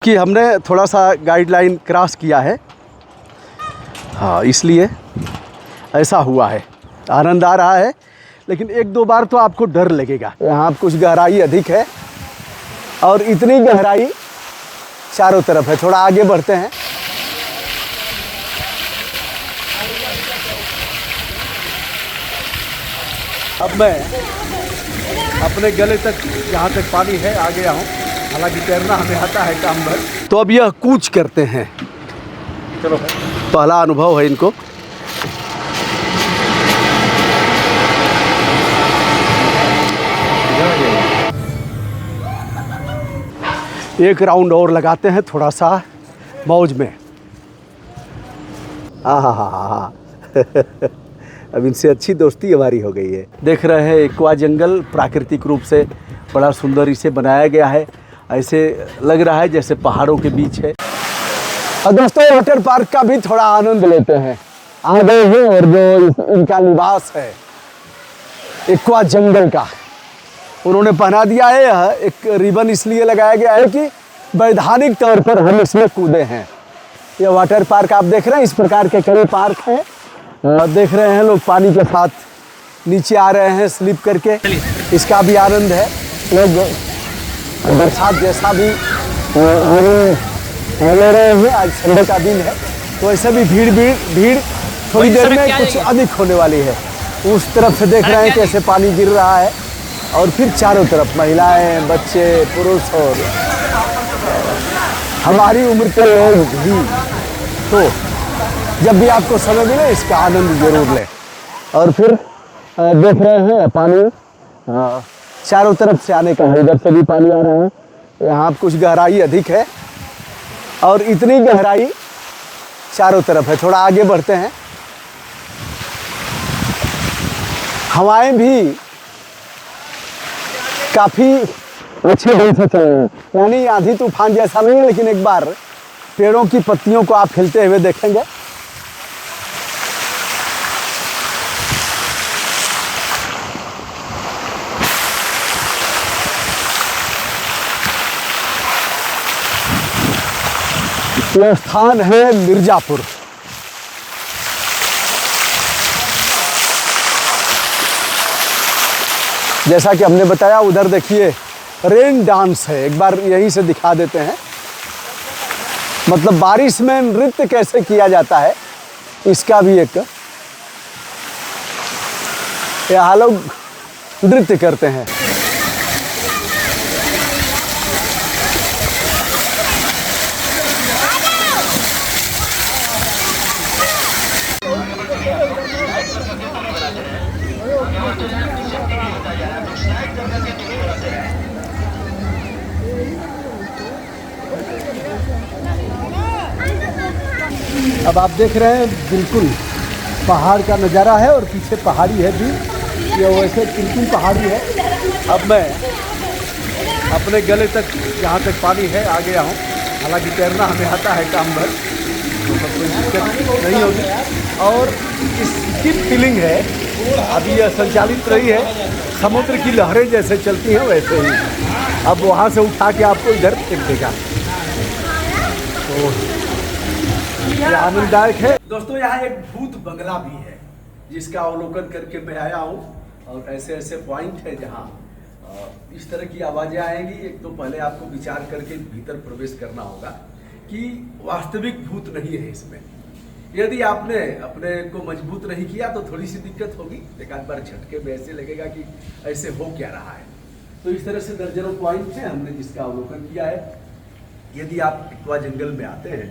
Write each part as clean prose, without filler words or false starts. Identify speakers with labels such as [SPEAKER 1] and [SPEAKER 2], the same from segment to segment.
[SPEAKER 1] क्योंकि हमने थोड़ा सा गाइडलाइन क्रॉस किया है, हाँ इसलिए ऐसा हुआ है। आनंद आ रहा है, लेकिन एक दो बार तो आपको डर लगेगा। यहाँ कुछ गहराई अधिक है और इतनी गहराई चारों तरफ है। थोड़ा आगे बढ़ते हैं। अब मैं अपने गले तक, जहाँ तक पानी है, आ गया हूँ। हालांकि तैरना हमें आता है काम भर। तो अब यह कूच करते हैं। चलो, पहला अनुभव है इनको। एक राउंड और लगाते हैं थोड़ा सा मौज में। हाँ अब इनसे अच्छी दोस्ती हमारी हो गई है। देख रहे हैं एक्वा जंगल प्राकृतिक रूप से बड़ा सुंदर इसे बनाया गया है। ऐसे लग रहा है जैसे पहाड़ों के बीच है। और दोस्तों, वाटर पार्क का भी थोड़ा आनंद लेते हैं। आ गए हैं और जो इनका निवास है एक्वा जंगल का, उन्होंने पहना दिया है। यह एक रिबन इसलिए लगाया गया है कि वैधानिक तौर पर हम इसमें कूदे हैं। यह वाटर पार्क आप देख रहे हैं, इस प्रकार के कई पार्क हैं। देख रहे हैं लोग पानी के साथ नीचे आ रहे हैं स्लिप करके, इसका भी आनंद है। लोग बरसात जैसा भी ले रहे हैं। आज संडे का दिन है, तो ऐसे भी भीड़ थोड़ी देर में कुछ अधिक होने वाली है। उस तरफ से देख रहे हैं कैसे पानी गिर रहा है, और फिर चारों तरफ महिलाएं, बच्चे, पुरुष और हमारी उम्र के लोग भी। तो जब भी आपको समय मिले इसका आनंद जरूर लें। और फिर देख रहे हैं पानी चारों तरफ से आने का है। इधर से भी पानी आ रहा है। यहाँ कुछ गहराई अधिक है और इतनी गहराई चारों तरफ है। थोड़ा आगे बढ़ते हैं। हवाएं भी काफ़ी अच्छे ढंग से चल रहे हैं, यानी आंधी तूफान जैसा नहीं है, लेकिन एक बार पेड़ों की पत्तियों को आप हिलते हुए देखेंगे। यह स्थान है मिर्जापुर। जैसा कि हमने बताया, उधर देखिए रेन डांस है। एक बार यहीं से दिखा देते हैं, मतलब बारिश में नृत्य कैसे किया जाता है, इसका भी एक यहाँ लोग नृत्य करते हैं। अब आप देख रहे हैं बिल्कुल पहाड़ का नज़ारा है, और पीछे पहाड़ी है भी। ये वैसे बिल्कुल पहाड़ी है। अब मैं अपने गले तक, जहाँ तक पानी है, आ गया हूँ। हालांकि तैरना हमें आता है काम भर, तो कोई दिक्कत नहीं होगी। और इसकी फीलिंग है, अभी यह संचालित रही है, समुद्र की लहरें जैसे चलती हैं वैसे ही। अब वहाँ से उठा के आपको इधर फेंक देगा, तो यह आनंददायक है। दोस्तों, यहाँ एक भूत बंगला भी है, जिसका अवलोकन करके मैं आया हूँ। और ऐसे ऐसे पॉइंट है जहाँ इस तरह की आवाज़ें आएंगी। एक तो पहले आपको विचार करके भीतर प्रवेश करना होगा कि वास्तविक भूत नहीं है इसमें। यदि आपने अपने को मजबूत नहीं किया तो थोड़ी सी दिक्कत होगी। एक आध बार झटके में ऐसे लगेगा कि ऐसे हो क्या रहा है। तो इस तरह से दर्जनों पॉइंट हैं हमने जिसका अवलोकन किया है। यदि आप एक्वा जंगल में आते हैं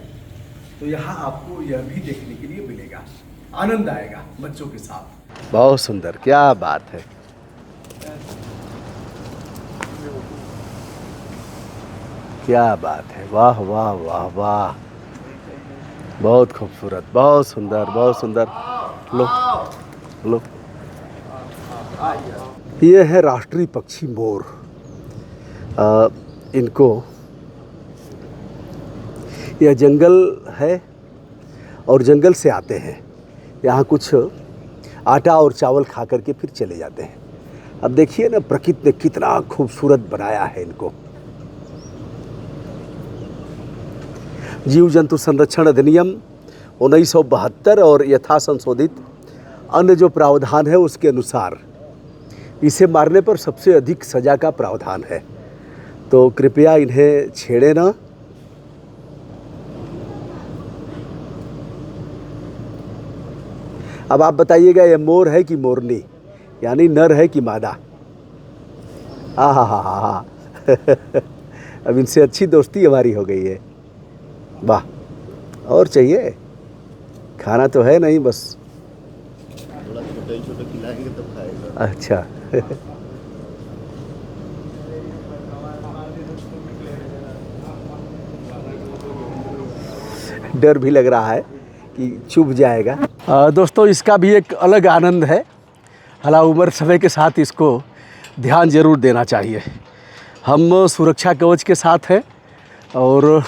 [SPEAKER 1] तो यहाँ आपको यह भी देखने के लिए मिलेगा, आनंद आएगा बच्चों के साथ। बहुत सुंदर, क्या बात है। क्या बात है, वाह वाह वाह वाह, बहुत खूबसूरत, बहुत सुंदर, बहुत सुंदर। लो लो, ये है राष्ट्रीय पक्षी मोर। इनको, यह जंगल है और जंगल से आते हैं, यहाँ कुछ आटा और चावल खा करके फिर चले जाते हैं। अब देखिए ना, प्रकृति ने कितना खूबसूरत बनाया है इनको। जीव जंतु संरक्षण अधिनियम 1972 और यथा संशोधित अन्य जो प्रावधान है उसके अनुसार इसे मारने पर सबसे अधिक सज़ा का प्रावधान है। तो कृपया इन्हें छेड़े ना। अब आप बताइएगा ये मोर है कि मोरनी, यानी नर है कि मादा। हा अब इनसे अच्छी दोस्ती हमारी हो गई है। वाह, और चाहिए? खाना तो है नहीं, बस
[SPEAKER 2] थोड़ा छोटे खिलाएंगे तब खाएगा।
[SPEAKER 1] अच्छा डर भी लग रहा है कि चुभ जाएगा। दोस्तों, इसका भी एक अलग आनंद है। हालांकि उम्र समय के साथ इसको ध्यान ज़रूर देना चाहिए। हम सुरक्षा कवच के साथ हैं और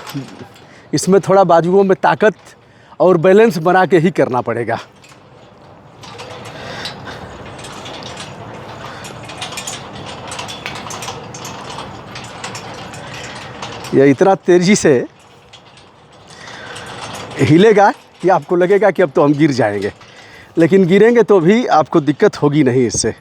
[SPEAKER 1] इसमें थोड़ा बाजुओं में ताकत और बैलेंस बना के ही करना पड़ेगा। यह इतना तेज़ी से हिलेगा कि आपको लगेगा कि अब तो हम गिर जाएंगे, लेकिन गिरेंगे तो भी आपको दिक्कत होगी नहीं इससे।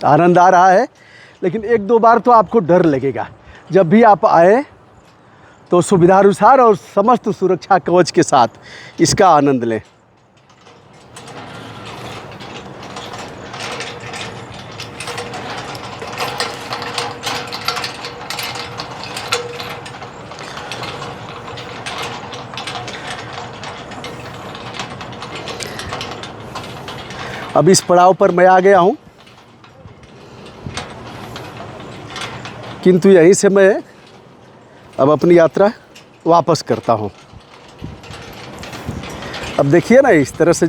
[SPEAKER 1] आनंद आ रहा है, लेकिन एक दो बार तो आपको डर लगेगा। जब भी आप आए तो सुविधानुसार और समस्त सुरक्षा कवच के साथ इसका आनंद लें। अब इस पड़ाव पर मैं आ गया हूँ, किंतु यहीं से मैं अब अपनी यात्रा वापस करता हूँ। अब देखिए ना, इस तरह से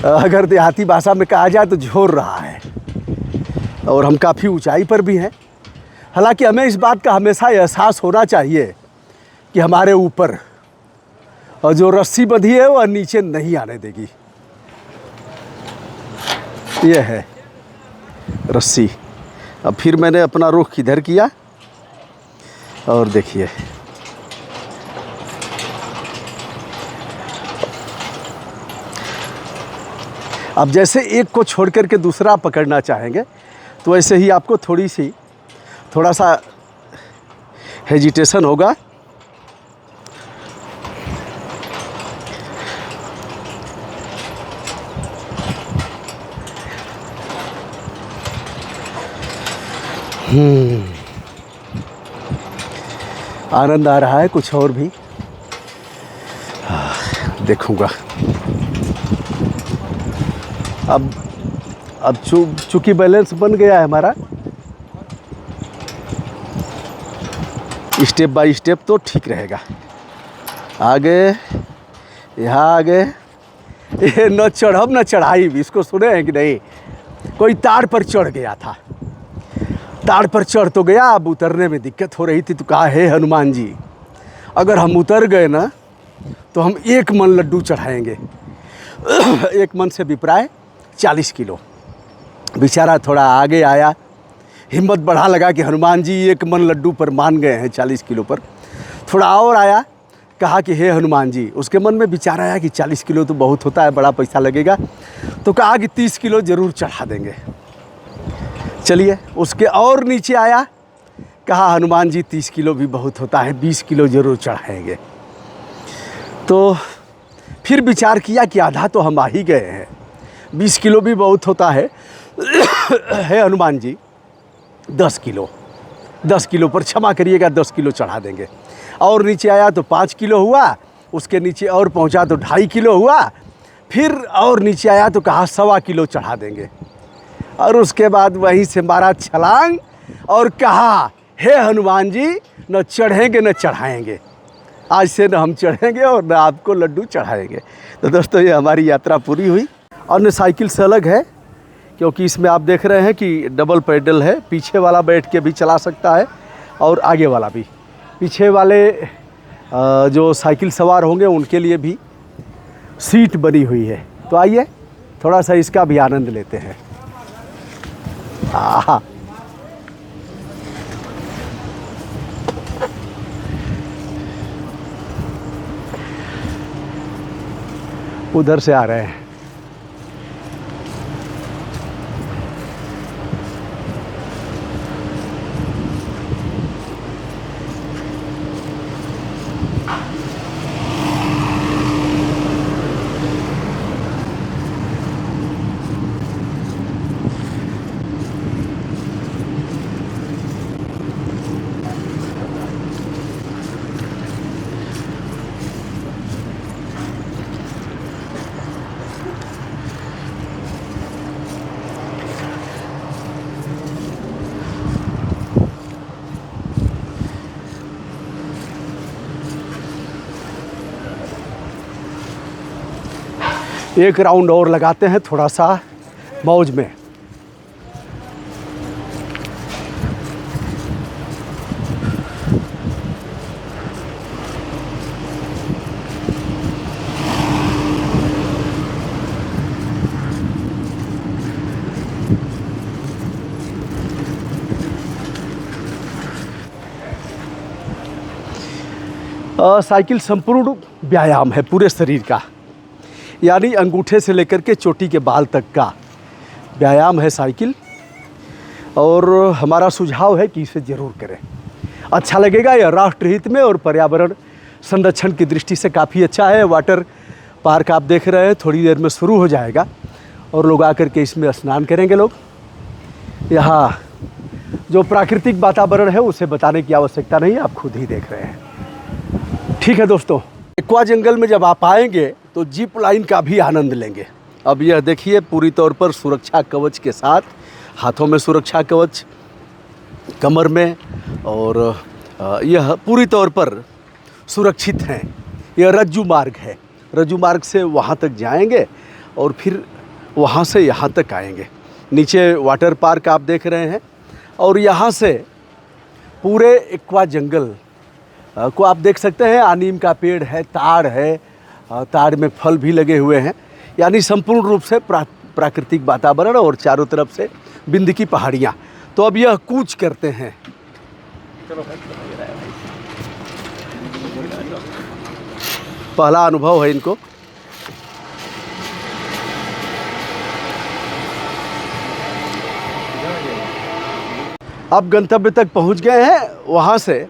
[SPEAKER 1] अगर देहाती भाषा में कहा जाए तो झोर रहा है और हम काफ़ी ऊंचाई पर भी हैं। हालांकि हमें इस बात का हमेशा एहसास होना चाहिए कि हमारे ऊपर और जो रस्सी बंधी है वह नीचे नहीं आने देगी। ये है रस्सी। अब फिर मैंने अपना रुख इधर किया और देखिए, अब जैसे एक को छोड़ करके दूसरा पकड़ना चाहेंगे तो ऐसे ही आपको थोड़ा सा हेजिटेशन होगा। आनंद आ रहा है कुछ और भी। देखूंगा अब चूंकि बैलेंस बन गया है हमारा, स्टेप बाय स्टेप तो ठीक रहेगा। आगे, यहाँ आगे, ये न चढ़ब न चढ़ाई भी, इसको सुने हैं कि नहीं? कोई तार पर चढ़ गया था, ताड़ पर चढ़ तो गया, अब उतरने में दिक्कत हो रही थी तो कहा, हे हनुमान जी, अगर हम उतर गए ना तो हम 1 मन लड्डू चढ़ाएंगे। 1 मन से विप्राय 40 किलो। बेचारा थोड़ा आगे आया, हिम्मत बढ़ा लगा कि हनुमान जी 1 मन लड्डू पर मान गए हैं 40 किलो पर। थोड़ा और आया, कहा कि हे हनुमान जी, उसके मन में विचार आया कि 40 किलो तो बहुत होता है, बड़ा पैसा लगेगा, तो कहा कि 30 किलो ज़रूर चढ़ा देंगे। चलिए, उसके और नीचे आया, कहा हनुमान जी 30 किलो भी बहुत होता है, 20 किलो ज़रूर चढ़ाएंगे। तो फिर विचार किया कि आधा तो हम आ ही गए हैं, 20 किलो भी बहुत होता है। हे हनुमान जी 10 किलो पर क्षमा करिएगा, 10 किलो चढ़ा देंगे। और नीचे आया तो 5 किलो हुआ, उसके नीचे और पहुंचा तो 2.5 किलो हुआ, फिर और नीचे आया तो कहा 1.25 किलो चढ़ा देंगे। और उसके बाद वहीं से मारा छलांग और कहा, हे हनुमान जी, न चढ़ेंगे न चढ़ाएंगे। आज से न हम चढ़ेंगे और न आपको लड्डू चढ़ाएंगे। तो दोस्तों ये हमारी यात्रा पूरी हुई। अन्य साइकिल से अलग है क्योंकि इसमें आप देख रहे हैं कि डबल पैडल है, पीछे वाला बैठ के भी चला सकता है और आगे वाला भी। पीछे वाले जो साइकिल सवार होंगे उनके लिए भी सीट बनी हुई है। तो आइए थोड़ा सा इसका भी आनंद लेते हैं। आहा, उधर से आ रहे हैं। एक राउंड और लगाते हैं थोड़ा सा मौज में। साइकिल संपूर्ण व्यायाम है पूरे शरीर का, यानी अंगूठे से लेकर के चोटी के बाल तक का व्यायाम है साइकिल। और हमारा सुझाव है कि इसे ज़रूर करें, अच्छा लगेगा। यह राष्ट्रहित में और पर्यावरण संरक्षण की दृष्टि से काफ़ी अच्छा है। वाटर पार्क आप देख रहे हैं थोड़ी देर में शुरू हो जाएगा और लोग आकर के इसमें स्नान करेंगे। लोग यहाँ जो प्राकृतिक वातावरण है उसे बताने की आवश्यकता नहीं, आप खुद ही देख रहे हैं। ठीक है दोस्तों, एक्वा जंगल में जब आप आएंगे तो जीप लाइन का भी आनंद लेंगे। अब यह देखिए पूरी तौर पर सुरक्षा कवच के साथ, हाथों में सुरक्षा कवच, कमर में, और यह पूरी तौर पर सुरक्षित हैं। यह रज्जू मार्ग है, रज्जू मार्ग से वहाँ तक जाएंगे और फिर वहाँ से यहाँ तक आएंगे। नीचे वाटर पार्क आप देख रहे हैं और यहाँ से पूरे एक्वा जंगल को आप देख सकते हैं। नीम का पेड़ है, ताड़ है, ताड़ में फल भी लगे हुए हैं, यानी संपूर्ण रूप से प्राकृतिक वातावरण और चारों तरफ से बिंद की पहाड़ियाँ। तो अब यह कूच करते हैं। पहला अनुभव है इनको। अब गंतव्य तक पहुंच गए हैं। वहाँ से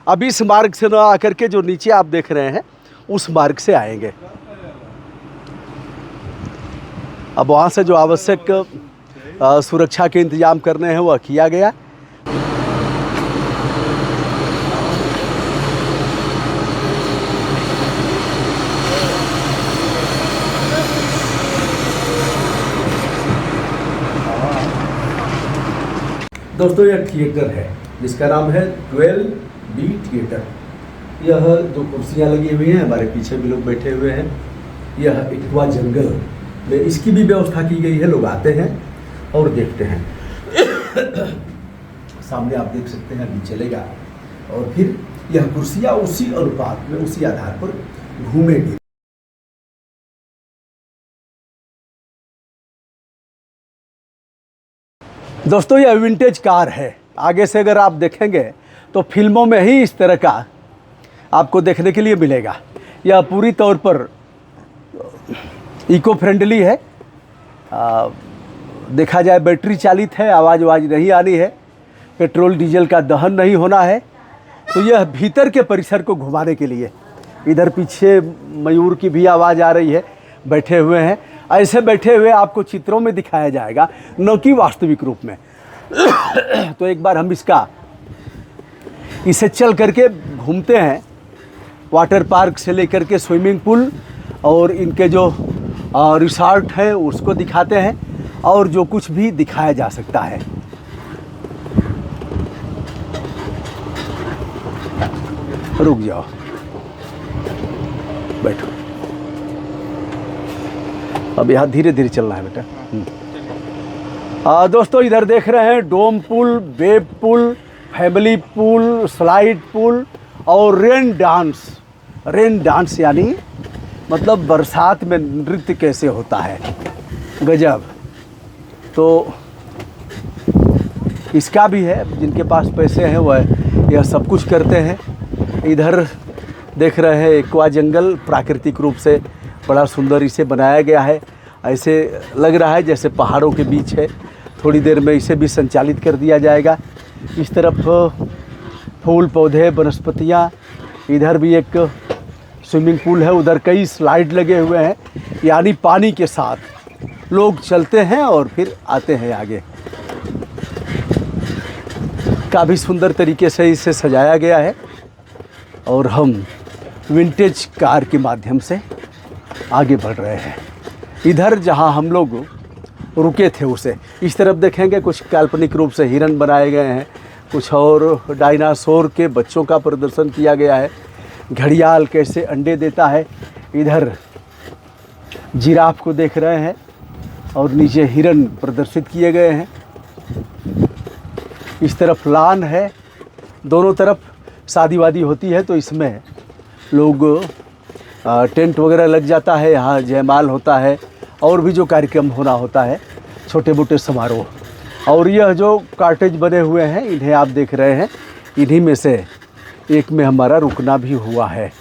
[SPEAKER 1] अब इस मार्ग से न आकर के जो नीचे आप देख रहे हैं उस मार्ग से आएंगे। अब वहाँ से जो आवश्यक सुरक्षा के इंतजाम करने हैं वह किया गया। दोस्तों यह थिएटर है जिसका नाम है 12B थिएटर। यह जो कुर्सियाँ लगी हुई हैं, हमारे पीछे भी लोग बैठे हुए हैं। यह एक्वा जंगल में इसकी भी व्यवस्था की गई है, लोग आते हैं और देखते हैं। सामने आप देख सकते हैं, अभी चलेगा और फिर यह कुर्सियाँ उसी अनुपात में, उसी आधार पर घूमेंगी। दोस्तों यह विंटेज कार है। आगे से अगर आप देखेंगे तो फिल्मों में ही इस तरह का आपको देखने के लिए मिलेगा। यह पूरी तौर पर इको फ्रेंडली है। देखा जाए बैटरी चालित है, आवाज़ नहीं आनी है, पेट्रोल डीजल का दहन नहीं होना है। तो यह भीतर के परिसर को घुमाने के लिए, इधर पीछे मयूर की भी आवाज़ आ रही है, बैठे हुए हैं। ऐसे बैठे हुए आपको चित्रों में दिखाया जाएगा, न कि वास्तविक रूप में। तो एक बार हम इसे चल करके घूमते हैं। वाटर पार्क से लेकर के स्विमिंग पूल और इनके जो रिसॉर्ट है उसको दिखाते हैं और जो कुछ भी दिखाया जा सकता है। रुक जाओ। बैठो। अब यहाँ धीरे धीरे चलना है बेटा। दोस्तों इधर देख रहे हैं डोम पुल, वेब पुल, फैमिली पुल, स्लाइड पुल और रेन डांस। रेन डांस यानी मतलब बरसात में नृत्य कैसे होता है, गजब। तो इसका भी है, जिनके पास पैसे हैं वह यह सब कुछ करते हैं। इधर देख रहे हैं एक्वा जंगल, प्राकृतिक रूप से बड़ा सुंदर इसे बनाया गया है। ऐसे लग रहा है जैसे पहाड़ों के बीच है। थोड़ी देर में इसे भी संचालित कर दिया जाएगा। इस तरफ फूल पौधे वनस्पतियाँ, इधर भी एक स्विमिंग पूल है, उधर कई स्लाइड लगे हुए हैं, यानी पानी के साथ लोग चलते हैं और फिर आते हैं आगे। काफ़ी सुंदर तरीके से इसे सजाया गया है और हम विंटेज कार के माध्यम से आगे बढ़ रहे हैं। इधर जहां हम लोग रुके थे उसे इस तरफ देखेंगे, कुछ काल्पनिक रूप से हिरन बनाए गए हैं, कुछ और डायनासोर के बच्चों का प्रदर्शन किया गया है। घड़ियाल कैसे अंडे देता है, इधर जिराफ को देख रहे हैं और नीचे हिरन प्रदर्शित किए गए हैं। इस तरफ लान है, दोनों तरफ शादी वादी होती है तो इसमें लोग टेंट वगैरह लग जाता है, यहाँ जयमाल होता है और भी जो कार्यक्रम होना होता है, छोटे मोटे समारोह। और यह जो कॉटेज बने हुए हैं इन्हें आप देख रहे हैं, इन्हीं में से एक में हमारा रुकना भी हुआ है।